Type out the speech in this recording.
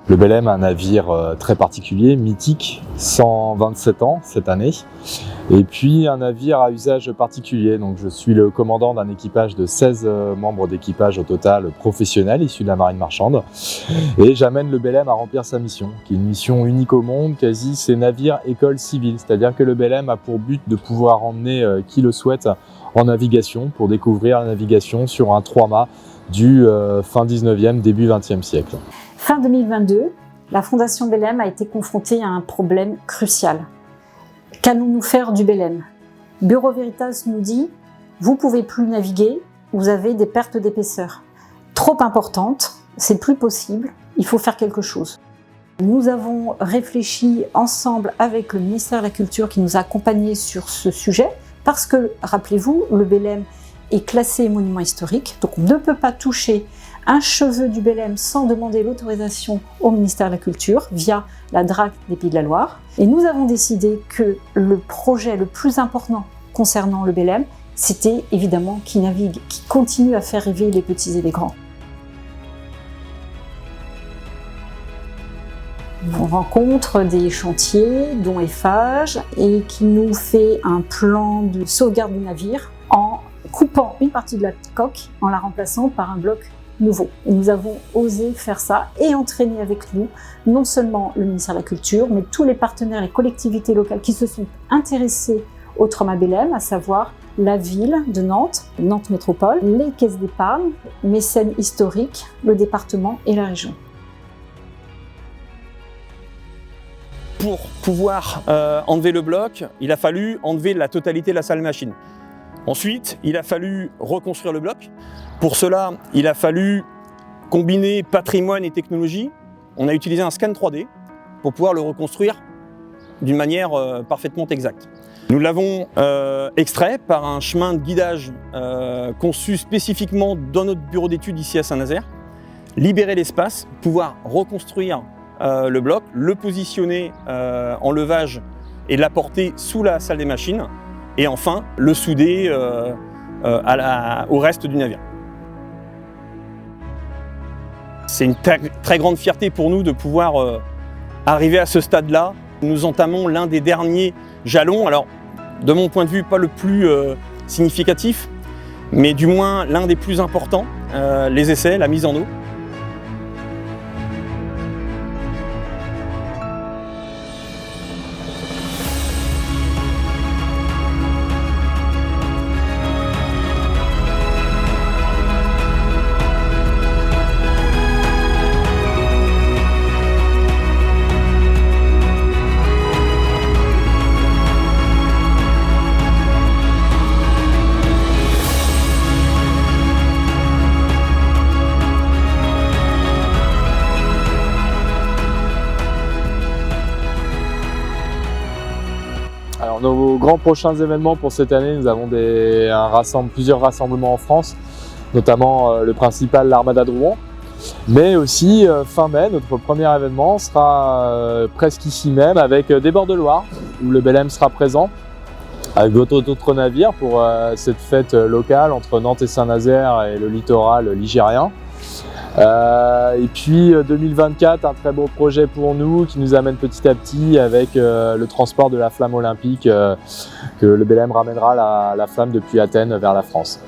Le Belém, un navire très particulier, mythique, 127 ans cette année, et puis un navire à usage particulier. Donc je suis le commandant d'un équipage de 16 membres d'équipage au total professionnels issus de la marine marchande, et j'amène le Belém à remplir sa mission, qui est une mission unique au monde, quasi c'est navire école civile, c'est-à-dire que le Belém a pour but de pouvoir emmener qui le souhaite en navigation pour découvrir la navigation sur un 3-mâts du fin 19e, début 20e siècle. Fin 2022, la Fondation Belém a été confrontée à un problème crucial. Qu'allons-nous faire du Belém? Bureau Veritas nous dit « Vous ne pouvez plus naviguer, vous avez des pertes d'épaisseur trop importantes, c'est plus possible, il faut faire quelque chose ». Nous avons réfléchi ensemble avec le ministère de la Culture qui nous a accompagnés sur ce sujet parce que, rappelez-vous, le Belém est classé monument historique, donc on ne peut pas toucher un cheveu du Belém sans demander l'autorisation au ministère de la Culture via la DRAC des Pays de la Loire. Et nous avons décidé que le projet le plus important concernant le Belém, c'était évidemment qu'il navigue, qu'il continue à faire rêver les petits et les grands. On rencontre des chantiers, dont Eiffage, et qui nous fait un plan de sauvegarde du navire en coupant une partie de la coque en la remplaçant par un bloc nouveau. Et nous avons osé faire ça et entraîner avec nous non seulement le ministère de la Culture, mais tous les partenaires, les collectivités locales qui se sont intéressés au trauma Belém, à savoir la ville de Nantes, Nantes Métropole, les caisses d'épargne, mécènes historiques, le département et la région. Pour pouvoir enlever le bloc, il a fallu enlever la totalité de la salle machine. Ensuite, il a fallu reconstruire le bloc. Pour cela, il a fallu combiner patrimoine et technologie. On a utilisé un scan 3D pour pouvoir le reconstruire d'une manière parfaitement exacte. Nous l'avons extrait par un chemin de guidage conçu spécifiquement dans notre bureau d'études ici à Saint-Nazaire, libérer l'espace, pouvoir reconstruire le bloc, le positionner en levage et l'apporter sous la salle des machines, et enfin le souder au reste du navire. C'est une très grande fierté pour nous de pouvoir arriver à ce stade-là. Nous entamons l'un des derniers jalons, alors de mon point de vue pas le plus significatif, mais du moins l'un des plus importants, les essais, la mise en eau. Alors, nos grands prochains événements pour cette année, nous avons plusieurs rassemblements en France, notamment le principal, l'Armada de Rouen. Mais aussi, fin mai, notre premier événement sera presque ici même avec des bords de Loire, où le Belém sera présent, avec d'autres navires pour cette fête locale entre Nantes et Saint-Nazaire et le littoral ligérien. Et puis 2024, un très beau projet pour nous qui nous amène petit à petit avec le transport de la flamme olympique que le Belém ramènera la flamme depuis Athènes vers la France.